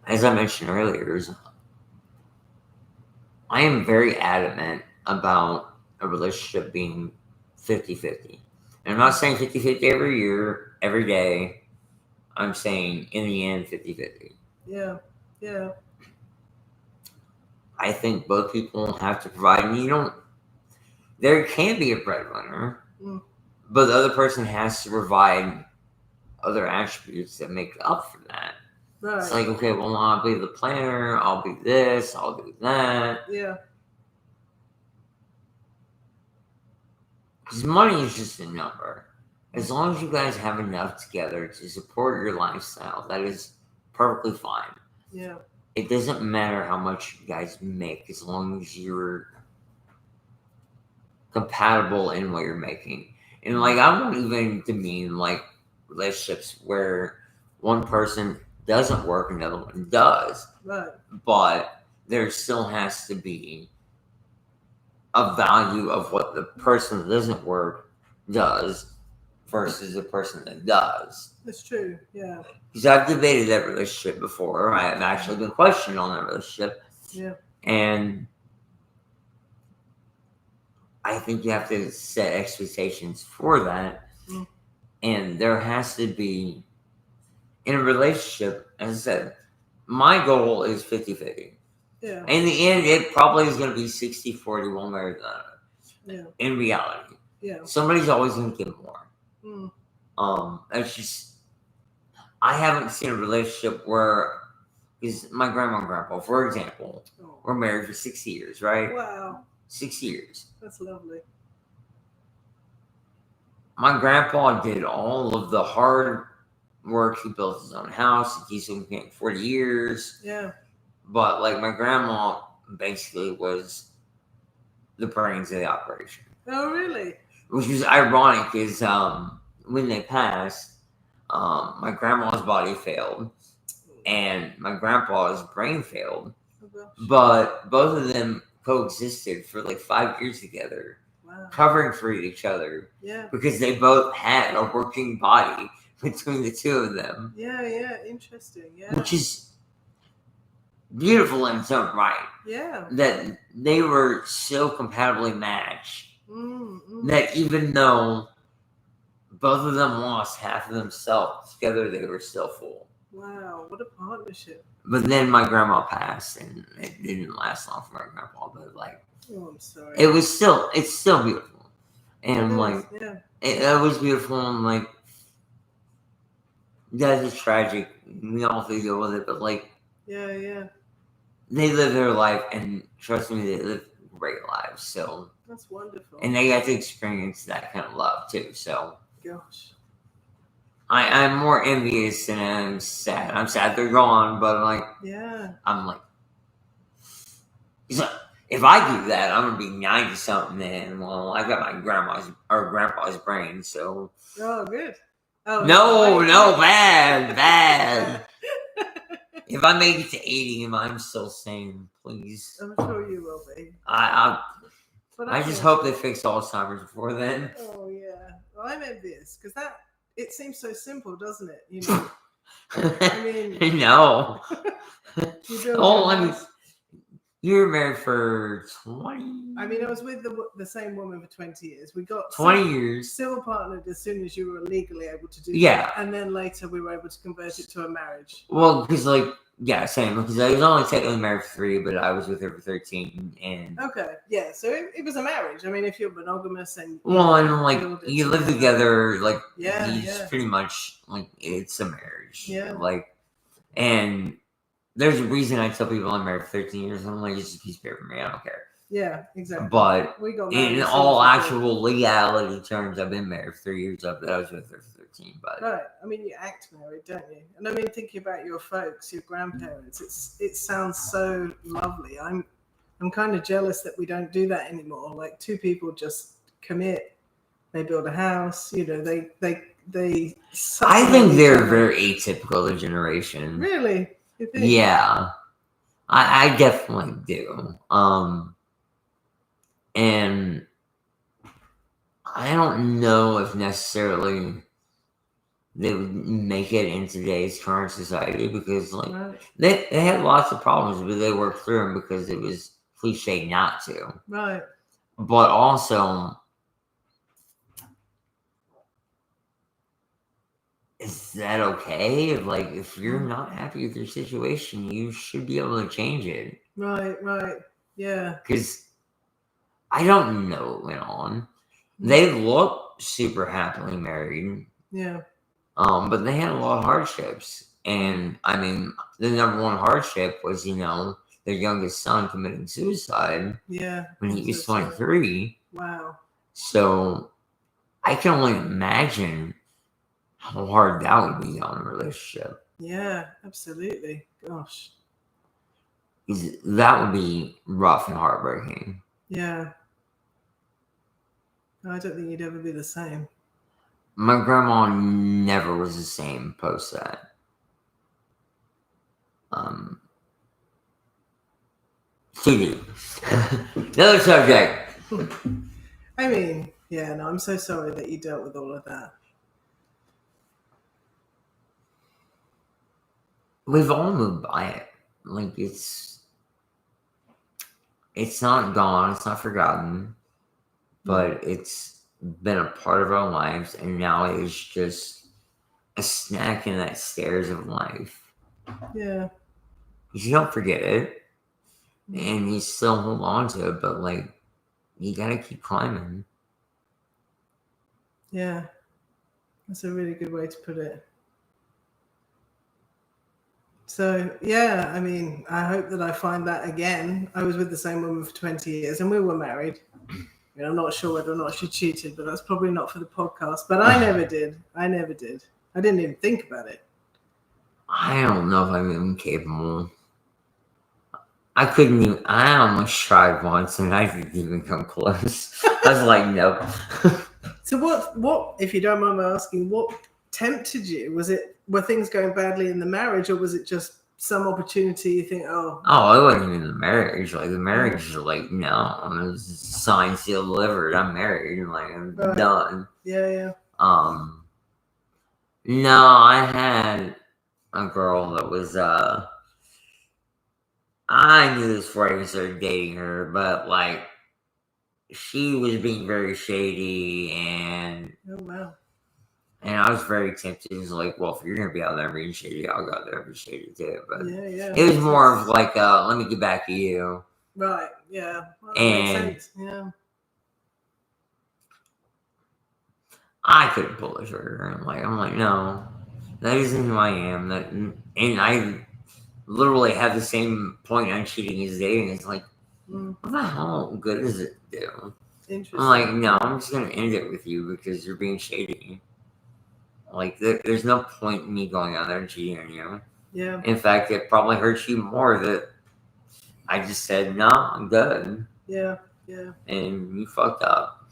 as I mentioned earlier, I am very adamant about a relationship being 50-50. And I'm not saying 50-50 every year, every day. I'm saying in the end 50-50. Yeah, yeah. I think both people have to provide, and there can be a breadwinner, but the other person has to provide other attributes that make up for that. Right. It's like, okay, well, I'll be the planner, I'll be this, I'll do that. Yeah. Because money is just a number. As long as you guys have enough together to support your lifestyle, that is perfectly fine. Yeah. It doesn't matter how much you guys make as long as you're compatible in what you're making. And like I don't even demean like relationships where one person doesn't work and the other one does. Right. But there still has to be a value of what the person that doesn't work does versus the person that does. That's true, yeah. Because I've debated that relationship before. I have actually been questioned on that relationship. Yeah. And I think you have to set expectations for that. Mm. And there has to be, in a relationship, as I said, my goal is 50-50. Yeah. In the end, it probably is going to be 60-40 one way or the other. Yeah. In reality. Yeah. Somebody's always going to give more. Mm. That's just, I haven't seen a relationship where, because my grandma and grandpa, for example, Oh, were married for 6 years, right? wow, 6 years. that's lovely. My grandpa did all of the hard work. He built his own house. He's been paying 40 years. Yeah. But like my grandma basically was the brains of the operation. Oh, really? Which was ironic is when they passed, my grandma's body failed and my grandpa's brain failed. Oh, gosh. But both of them coexisted for like 5 years together, Wow. covering for each other Yeah. because they both had a working body between the two of them. Yeah. Interesting. Yeah. Which is beautiful in its own right. Yeah. That they were so compatibly matched that even though both of them lost half of themselves, together they were still full. Wow, what a partnership. But then my grandma passed, and it didn't last long for my grandpa. But like, oh, I'm sorry. It's still beautiful, and like, yeah, it was beautiful, and like, that is tragic. We all have to deal with it, but like, yeah, they live their life, and trust me, they live great lives. So that's wonderful, and they got to experience that kind of love too. So, gosh, I'm more envious than I'm sad. I'm sad they're gone, but like, yeah, I'm like, if I do that, I'm gonna be 90 something. Then, well, I got my grandma's or grandpa's brain, so. Oh, good. Oh No, bad. If I make it to 80 and I'm still sane, please. I'm sure you will be. I just hope they fix Alzheimer's before then. Oh yeah, well, I'm envious because it seems so simple, doesn't it? You know, I mean, no. I mean, you were married for 20. I mean, I was with the same woman for 20 years. We got 20 years. Civil partnered as soon as you were legally able to do that. And then later we were able to convert it to a marriage. Well, because same. Because I was only technically married for 3, but I was with her for 13. And okay, yeah. So it was a marriage. I mean, if you're monogamous and you live together, like yeah, pretty much like it's a marriage. Yeah. Like, and there's a reason I tell people I'm married for 13 years. I'm like, it's just a piece of paper for me. I don't care. Yeah, exactly. But we got in all actual legality terms, I've been married for 3 years. I was with her for 13. But right, I mean, you act married, don't you? And I mean, thinking about your folks, your grandparents, it sounds so lovely. I'm kind of jealous that we don't do that anymore. Like 2 people just commit, they build a house. You know, they. I think they're very atypical of the generation. Really? You think? Yeah, I definitely do. And I don't know if necessarily they would make it in today's current society because, like, right. they had lots of problems, but they worked through them because it was cliche not to. Right. But also, is that okay? Like, if you're not happy with your situation, you should be able to change it. Right. Yeah. Because I don't know what went on. They look super happily married. Yeah. But they had a lot of hardships. And I mean, the number one hardship was, their youngest son committing suicide. Yeah. When he was 23. Wow. So I can only imagine how hard that would be on a relationship. Yeah, absolutely. Gosh. That would be rough and heartbreaking. Yeah. I don't think you'd ever be the same. My grandma never was the same post that. TV. Another subject. I mean, yeah, no, I'm so sorry that you dealt with all of that. We've all moved by it. Like, it's not gone, it's not forgotten, but it's been a part of our lives, and now it's just a snack in that stairs of life. Yeah. You don't forget it, and you still hold on to it, but, like, you gotta keep climbing. Yeah. That's a really good way to put it. So yeah, I mean, I hope that I find that again. I was with the same woman for 20 years, and we were married. I'm not sure whether or not she cheated, but that's probably not for the podcast. But I never did. I never did. I didn't even think about it. I don't know if I'm even capable. I couldn't even. I almost tried once, and I didn't even come close. I was like, nope. So what? If you don't mind me asking, what tempted you? Were things going badly in the marriage, or was it just some opportunity? You think, oh, it wasn't even the marriage. Like the marriage is like, no, it was signed, sealed, delivered. I'm married. Like I'm Right. done. Yeah. No, I had a girl that was I knew this before I even started dating her, but like she was being very shady, and Oh wow. I was very tempted. It was like, well, if you're gonna be out there being shady, I'll go out there and be shady too. But Yeah. it was more of like, let me get back to you. Right. Yeah. Well, that And makes sense. Yeah. I couldn't pull the trigger. I'm like, no, that isn't who I am. And I literally have the same point on cheating as dating. It's like, what the hell good does it do? Interesting. I'm like, no, I'm just gonna end it with you because you're being shady. Like, there's no point in me going out there and cheating on you. Yeah. In fact, it probably hurts you more that I just said, no, I'm good. Yeah. And you fucked up.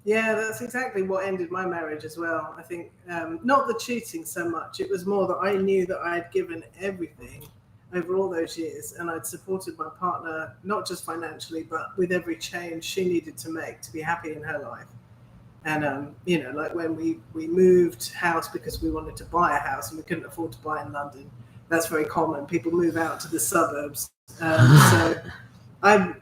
Yeah, that's exactly what ended my marriage as well. I think not the cheating so much. It was more that I knew that I had given everything over all those years, and I'd supported my partner, not just financially, but with every change she needed to make to be happy in her life. And, like when we moved house because we wanted to buy a house and we couldn't afford to buy in London. That's very common. People move out to the suburbs.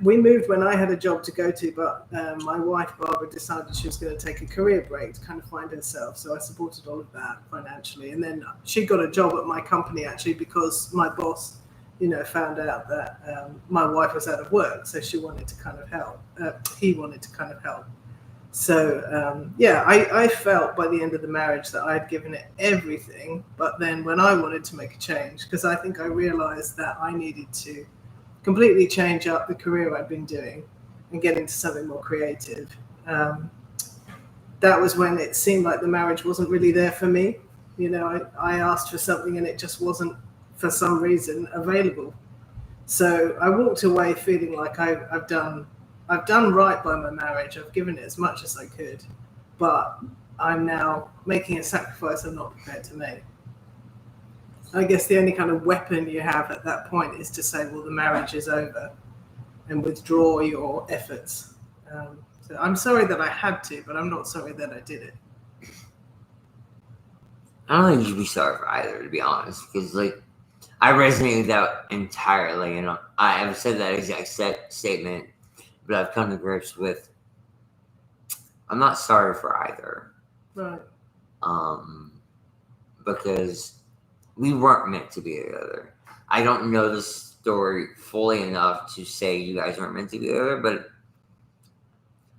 We moved when I had a job to go to, but my wife, Barbara, decided she was going to take a career break to kind of find herself. So I supported all of that financially. And then she got a job at my company, actually, because my boss, found out that my wife was out of work. So she wanted to kind of help. He wanted to kind of help. So, I felt by the end of the marriage that I'd given it everything. But then when I wanted to make a change, because I think I realized that I needed to completely change up the career I'd been doing and get into something more creative. That was when it seemed like the marriage wasn't really there for me. I asked for something and it just wasn't, for some reason, available. So I walked away feeling like I've done right by my marriage. I've given it as much as I could, but I'm now making a sacrifice I'm not prepared to make. I guess the only kind of weapon you have at that point is to say, well, the marriage is over, and withdraw your efforts. So I'm sorry that I had to, but I'm not sorry that I did it. I don't think you should be sorry for either, to be honest, because I resonate with that entirely, and I have said that exact statement, but I've come to grips with I'm not sorry for either. Right. Because we weren't meant to be together. I don't know the story fully enough to say you guys weren't meant to be together, but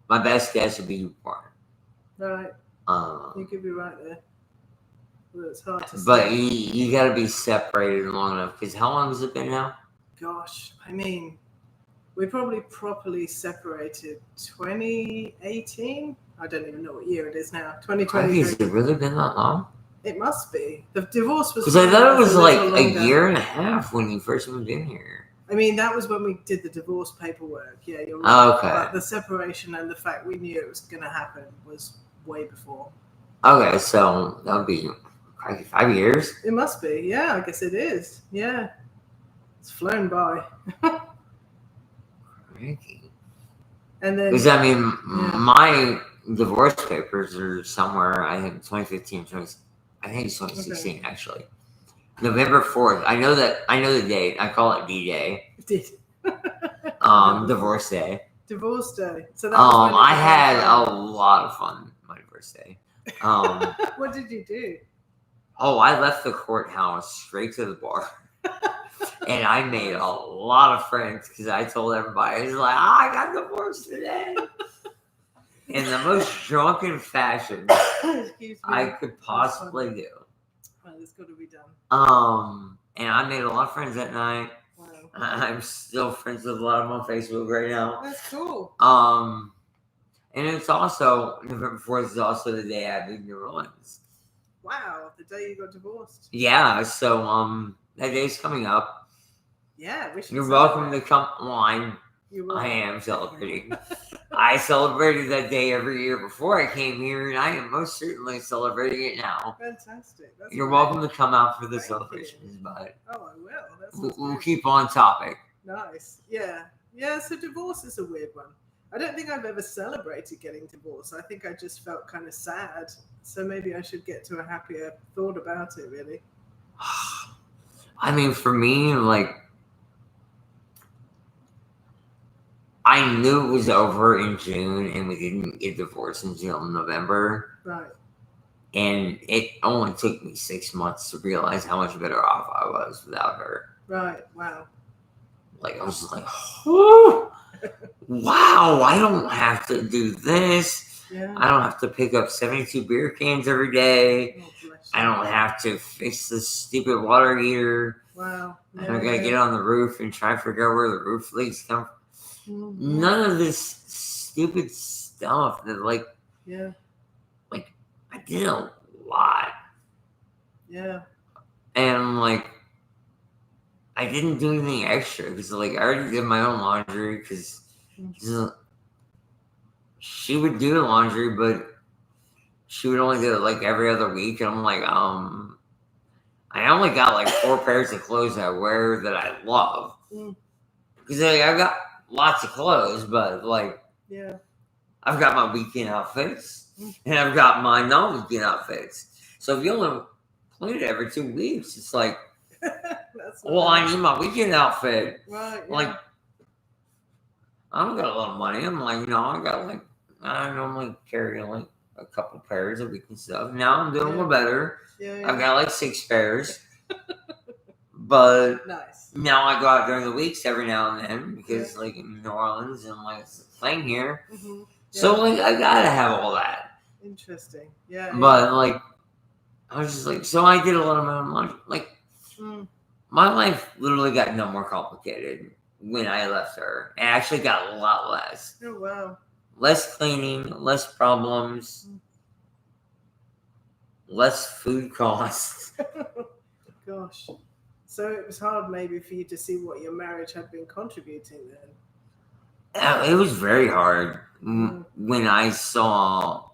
my best guess would be you weren't. Right. You could be right there. Well, it's hard to say. But you got to be separated long enough. Because how long has it been now? Gosh, I mean, we probably properly separated 2018. I don't even know what year it is now. 2020. Has it really been that long? It must be. The divorce was... Because I thought it was like a year and a half when you first moved in here. I mean, that was when we did the divorce paperwork. Yeah, you're right. Oh, okay. But the separation and the fact we knew it was going to happen was way before. Okay, so that would be 5 years? It must be. Yeah, I guess it is. Yeah. It's flown by. Crazy. And then... Because, I mean, my divorce papers are somewhere, I think, 2015, I think it's 2016, actually. November 4th. I know the date. I call it D-Day. Divorce Day. Divorce Day. So that was I had a lot of fun my divorce day. What did you do? I left the courthouse straight to the bar. And I made a lot of friends because I told everybody, I was like, I got divorced today. In the most drunken fashion I could possibly do. It's got to be done. And I made a lot of friends that night. Wow. I'm still friends with a lot of them on Facebook right now. That's cool. And it's also November 4th is also the day I moved to New Orleans. Wow, the day you got divorced. Yeah, so that day's coming up. Yeah, we should. You're welcome to come. Well, I am celebrating. I celebrated that day every year before I came here, and I am most certainly celebrating it now. Fantastic. That's You're great. welcome to come out for the Thank celebrations, but Oh, I will. That's we'll keep on topic. Nice. Yeah. Yeah, so divorce is a weird one. I don't think I've ever celebrated getting divorced. I think I just felt kind of sad. So maybe I should get to a happier thought about it, really. I mean, for me, like, I knew it was over in June and we didn't get divorced until November. Right. And it only took me 6 months to realize how much better off I was without her. Right. Wow. Like, I was just like, oh, wow, I don't have to do this. Yeah. I don't have to pick up 72 beer cans every day. Oh, bless you. I don't have to fix this stupid water heater. Wow. I gotta get on the roof and try to figure out where the roof leaks come from. Mm-hmm. None of this stupid stuff that, like, Yeah. like, I did a lot. Yeah. And, like, I didn't do anything extra because, like, I already did my own laundry because she would do the laundry, but she would only do it, like, every other week. And I'm like, I only got, like, 4 pairs of clothes I wear that I love. Because, like, I've got lots of clothes, but, like, yeah, I've got my weekend outfits and I've got my non-weekend outfits. So if you only clean it every 2 weeks, it's like, well, I need my weekend outfit. Right. Yeah. Like, I don't got a lot of money. I'm like, I got, like, I normally carry, like, a couple pairs of weekend stuff. Now I'm doing a little better. Yeah. I've got, like, 6 pairs. But nice. Now I go out during the weeks every now and then because, like, in New Orleans and, like, it's playing here. Mm-hmm. Yeah. So, like, I gotta have all that. Interesting. Yeah. But, like, I was just like, so I did a lot of my own laundry. Like, my life literally got no more complicated when I left her. It actually got a lot less. Oh, wow. Less cleaning, less problems, less food costs. Gosh. So it was hard maybe for you to see what your marriage had been contributing then. It was very hard when I saw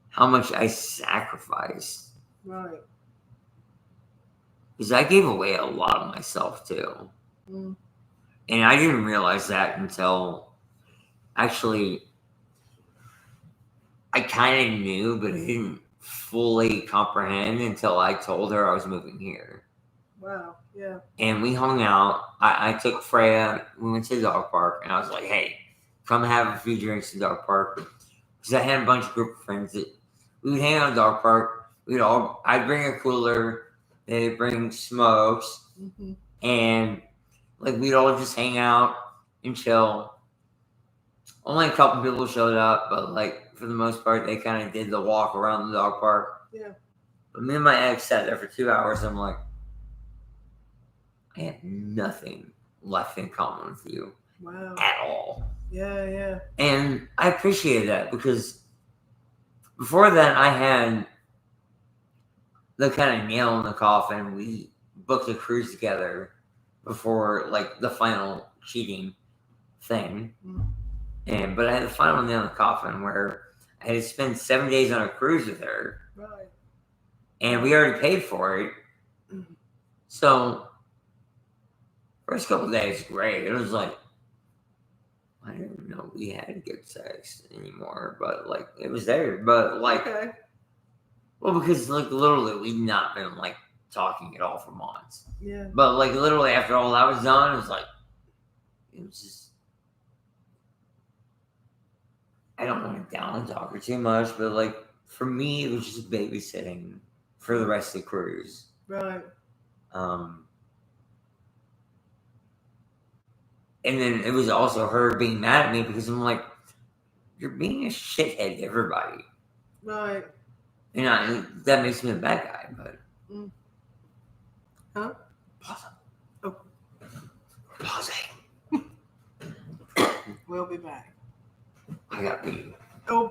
how much I sacrificed. Right. Because I gave away a lot of myself too. And I didn't realize that until actually I kind of knew, but I didn't fully comprehend until I told her I was moving here. Wow, yeah. And we hung out. I took Freya, we went to the dog park, and I was like, hey, come have a few drinks at the dog park. Because I had a bunch of group of friends that we would hang out at the dog park. I'd bring a cooler, they'd bring smokes, and like we'd all just hang out and chill. Only a couple people showed up, but like for the most part, they kind of did the walk around the dog park. Yeah. But me and my ex sat there for 2 hours. I'm like, I have nothing left in common with you. Wow. At all. Yeah, yeah. And I appreciated that because before that, I had the kind of nail in the coffin. We booked a cruise together before like the final cheating thing. But I had the final nail in the coffin where I had to spend 7 days on a cruise with her. Right. And we already paid for it. So first couple of days, great. It was like, I didn't know we had good sex anymore, but like it was there. But like, well, because like literally we'd not been like talking at all for months. Yeah. But like literally after all that was done, it was like, it was just, I don't want to down the dog too much, but like for me, it was just babysitting for the rest of the cruise. Right. And then it was also her being mad at me because I'm like, you're being a shithead to everybody. Right. That makes me a bad guy, but. Huh? Pause. Oh. Pausing. We'll be back. I got beat. Oh,